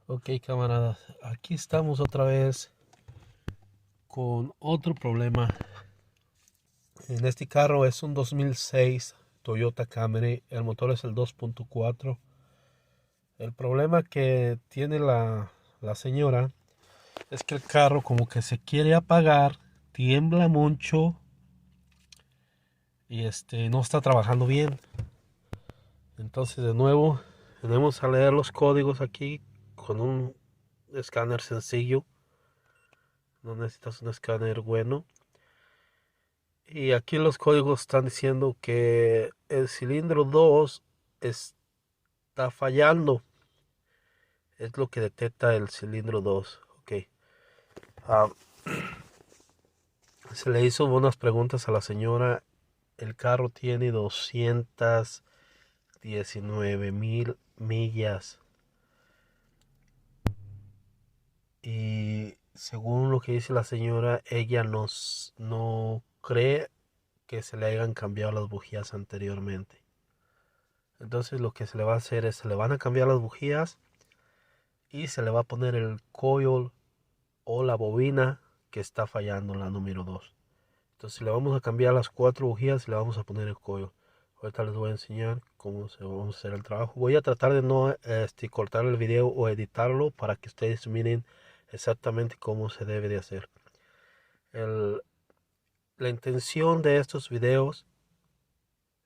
Ok, camaradas, aquí estamos otra vez con otro problema. En este carro es un 2006 Toyota Camry, el motor es el 2.4. El problema que tiene la señora es que el carro como que se quiere apagar, tiembla mucho y no está trabajando bien. Entonces de nuevo tenemos a leer los códigos aquí con un escáner sencillo. No necesitas un escáner bueno. Y aquí los códigos están diciendo que el cilindro 2 está fallando. Es lo que detecta el cilindro 2. Ok. Ah, se le hizo unas preguntas a la señora. El carro tiene 219,000 millas. Y según lo que dice la señora, ella no cree que se le hayan cambiado las bujías anteriormente. Entonces lo que se le va a hacer es, se le van a cambiar las bujías y se le va a poner el coil o la bobina que está fallando, la número 2. Entonces le vamos a cambiar las 4 bujías y le vamos a poner el coil. Ahorita les voy a enseñar cómo vamos a hacer el trabajo. Voy a tratar de no cortar el video o editarlo para que ustedes miren exactamente cómo se debe de hacer. La intención de estos videos,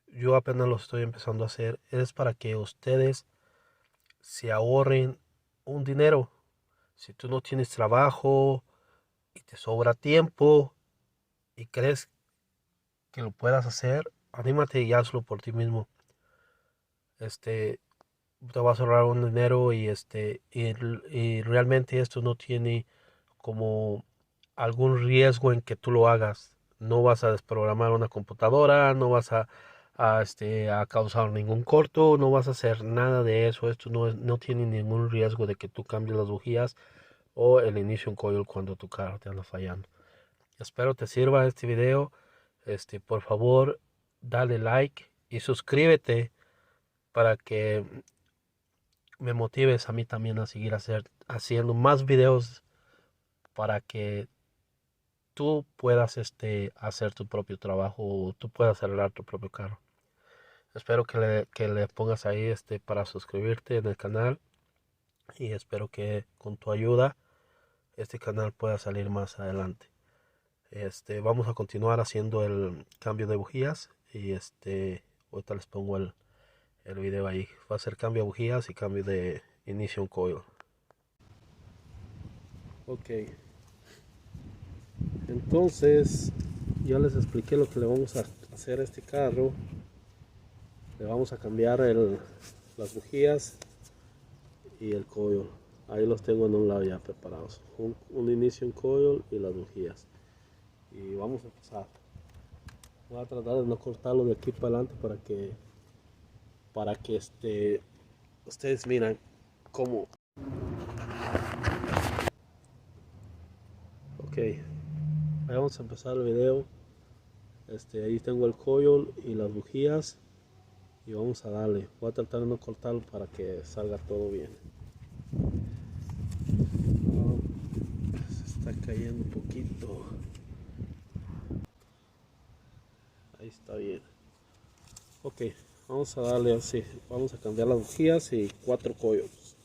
yo apenas lo estoy empezando a hacer, es para que ustedes se ahorren un dinero. Si tú no tienes trabajo y te sobra tiempo y crees que lo puedas hacer, anímate y hazlo por ti mismo. Te vas a ahorrar un dinero y realmente esto no tiene como algún riesgo en que tú lo hagas. No vas a desprogramar una computadora, no vas a causar ningún corto, no vas a hacer nada de eso. Esto no tiene ningún riesgo de que tú cambies las bujías o el inicio un coil cuando tu carro te anda fallando. Espero te sirva este video. Por favor, dale like y suscríbete para que me motives a mí también a seguir haciendo más videos para que tú puedas hacer tu propio trabajo o tú puedas arreglar tu propio carro. Espero que le pongas ahí para suscribirte en el canal y espero que con tu ayuda este canal pueda salir más adelante. Vamos a continuar haciendo el cambio de bujías y ahorita les pongo el video ahí. Va a ser cambio de bujías y cambio de ignition coil. Ok, entonces ya les expliqué lo que le vamos a hacer a este carro. Le vamos a cambiar las bujías y el coil. Ahí los tengo en un lado ya preparados. Un inicio, un coil y las bujías. Y vamos a empezar. Voy a tratar de no cortarlo de aquí para adelante para que ustedes miren cómo. Ok, ahí vamos a empezar el video. Ahí tengo el coil y las bujías y vamos a darle. Voy a tratar de no cortarlo para que salga todo bien. Se está cayendo un poquito. Ahí está bien. Ok, vamos a darle así. Vamos a cambiar las bujías y 4 coils.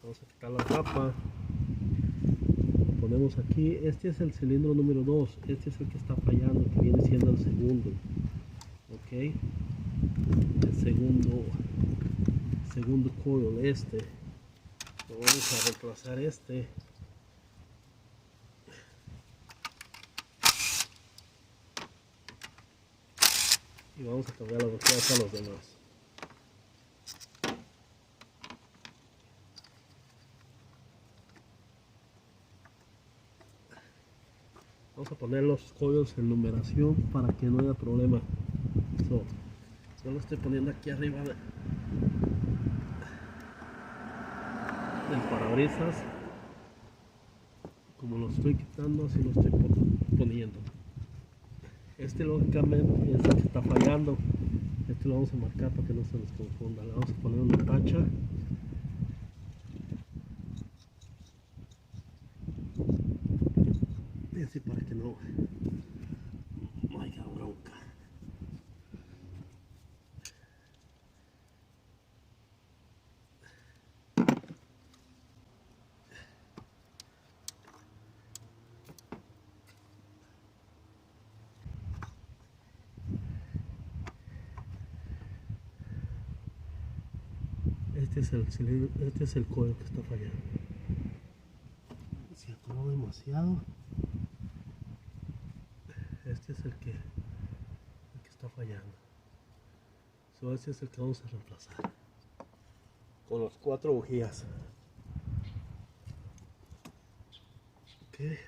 Vamos a quitar la tapa. Ponemos aquí. Este es el cilindro número 2. Este es el que está fallando, que viene siendo el segundo. Ok, el segundo coil. Lo vamos a reemplazar y vamos a cambiar las bujías a los demás. Vamos a poner los coils en numeración para que no haya problema. Yo lo estoy poniendo aquí arriba del parabrisas. Como lo estoy quitando, así lo estoy poniendo. Este lógicamente es el que está fallando. Este lo vamos a marcar para que no se nos confunda. Le vamos a poner una tacha. Y así para que no haya bronca. Este es el cilindro, este es el coil que está fallando. Se atoró demasiado. Este es el que está fallando. Este es el que vamos a reemplazar con las 4 bujías. Okay.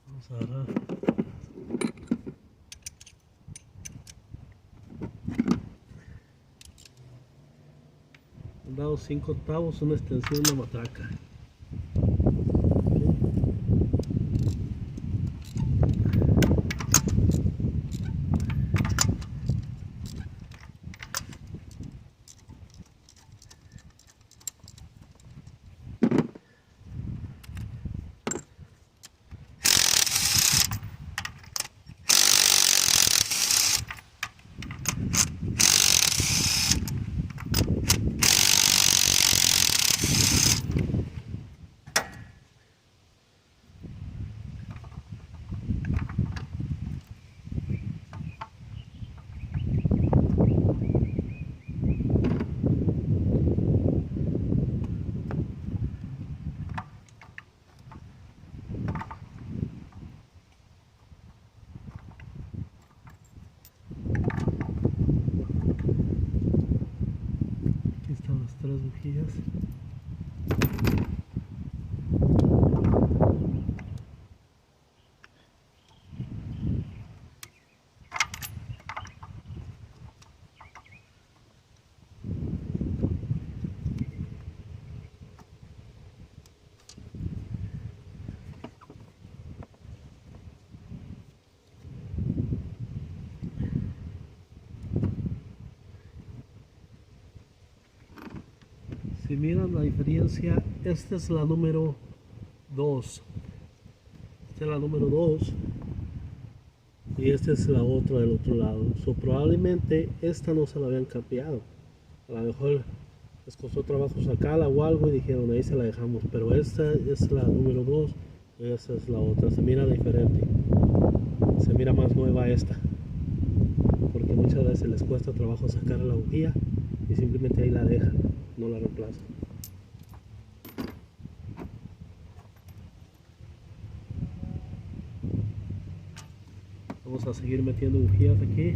Vamos a agarrar. Han dado 5 octavos, una extensión de matraca. Aquí están las 3 bujías. Si miran la diferencia, esta es la número 2. Esta es la número 2 y esta es la otra del otro lado. Probablemente esta no se la habían cambiado. A lo mejor les costó trabajo sacarla o algo y dijeron ahí se la dejamos. Pero esta es la número 2 y esta es la otra. Se mira diferente. Se mira más nueva esta. Porque muchas veces les cuesta trabajo sacar la bujía y simplemente ahí la dejan, no la reemplazan. Vamos a seguir metiendo bujías aquí.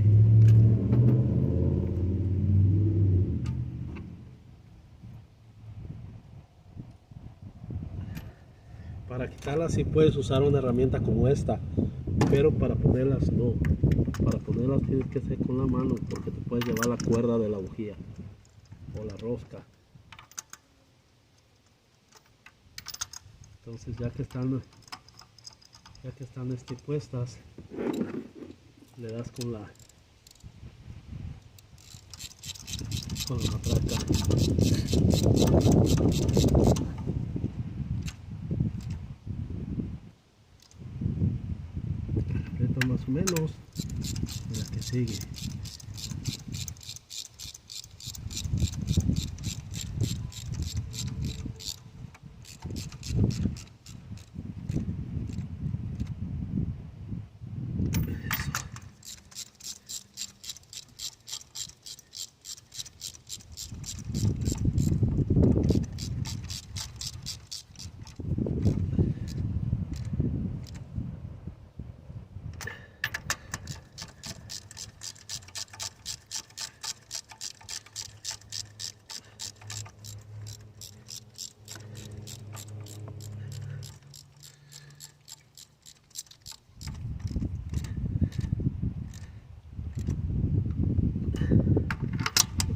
Para quitarlas sí puedes usar una herramienta como esta, pero para ponerlas no. Para ponerlas tienes que hacer con la mano porque te puedes llevar la cuerda de la bujía o la rosca. Entonces ya que están puestas, le das con la matraca. Aprieta más o menos y la que sigue.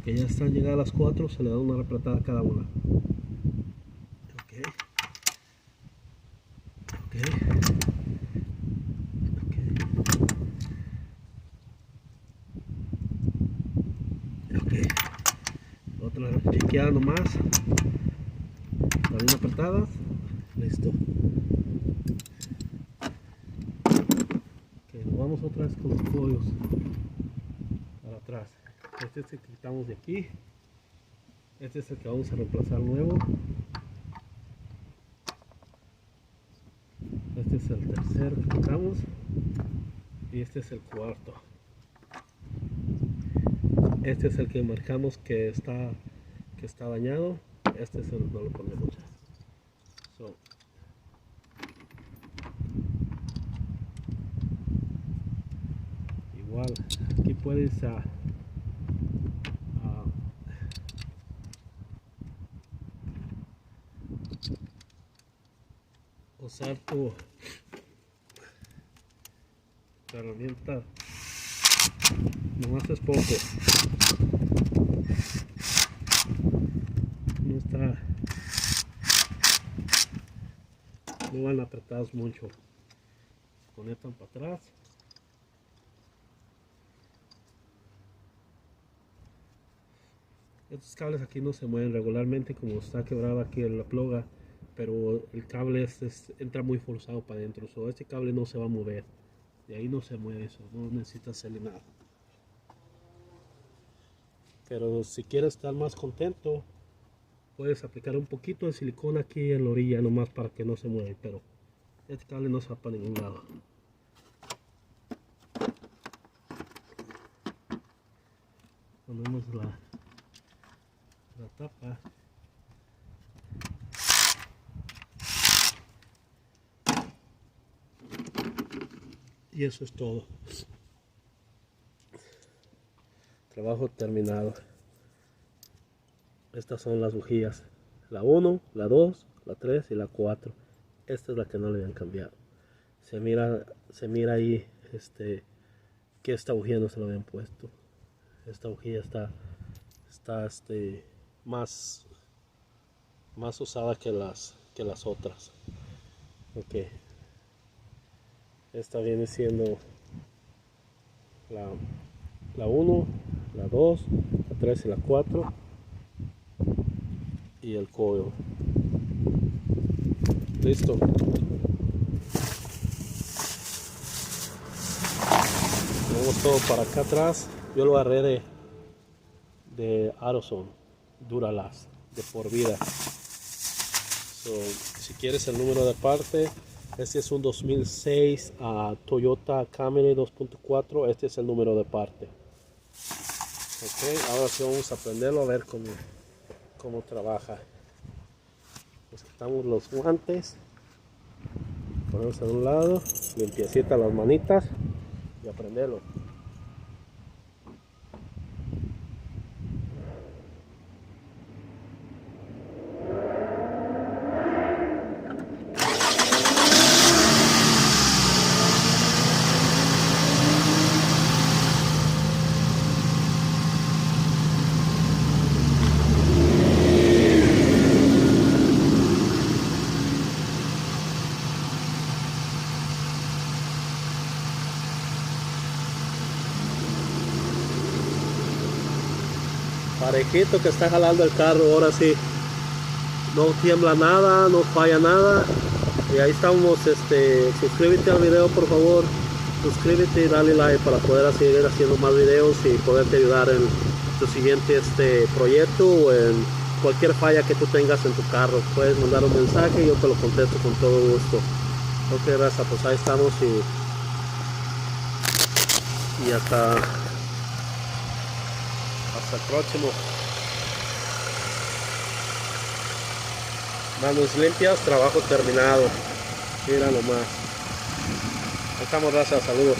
Que ya están llegadas las 4, se le da una replatada a cada una. otra chequeada nomás, está bien apretada, listo. Ok, nos vamos otra vez con los pollos para atrás. Este es el que quitamos de aquí, este es el que vamos a reemplazar nuevo, este es el tercero que quitamos y este es el cuarto. Este es el que marcamos que está dañado. Este es el no lo ponemos ya. So, igual aquí puedes usar tu herramienta. Nomás es poco, no van apretados mucho. Conectan para atrás. Estos cables aquí no se mueven regularmente, como está quebrado aquí en la ploga, pero el cable entra muy forzado para adentro, este cable no se va a mover, de ahí no se mueve, eso no necesita hacerle nada. Pero si quieres estar más contento, puedes aplicar un poquito de silicona aquí en la orilla nomás para que no se mueva, pero este cable no se va para ningún lado. Ponemos la tapa. Y eso es todo. Trabajo terminado. Estas son las bujías. La 1, la 2, la 3 y la 4. Esta es la que no le habían cambiado. Se mira ahí que esta bujía no se lo habían puesto. Esta bujía está más usada que las otras. Ok. Esta viene siendo la 1, la 2, la 3 y la 4 y el coil. Listo. Tenemos todo para acá atrás. Yo lo agarré de Aroson Duralast de por vida. Si quieres el número de parte, este es un 2006 Toyota Camry 2.4. Este es el número de parte. Ok, ahora sí vamos a prenderlo a ver cómo trabaja. Nos quitamos los guantes, ponemos a un lado, limpiecita las manitas y a prenderlo. Parejito que está jalando el carro, ahora sí. No tiembla nada, no falla nada. Y ahí estamos, suscríbete al video por favor. Suscríbete y dale like para poder seguir haciendo más videos y poderte ayudar en tu siguiente proyecto o en cualquier falla que tú tengas en tu carro. Puedes mandar un mensaje y yo te lo contesto con todo gusto. Ok, raza, pues ahí estamos y hasta el próximo. Manos limpias, trabajo terminado. Mira nomás. Ahí estamos, raza, saludos.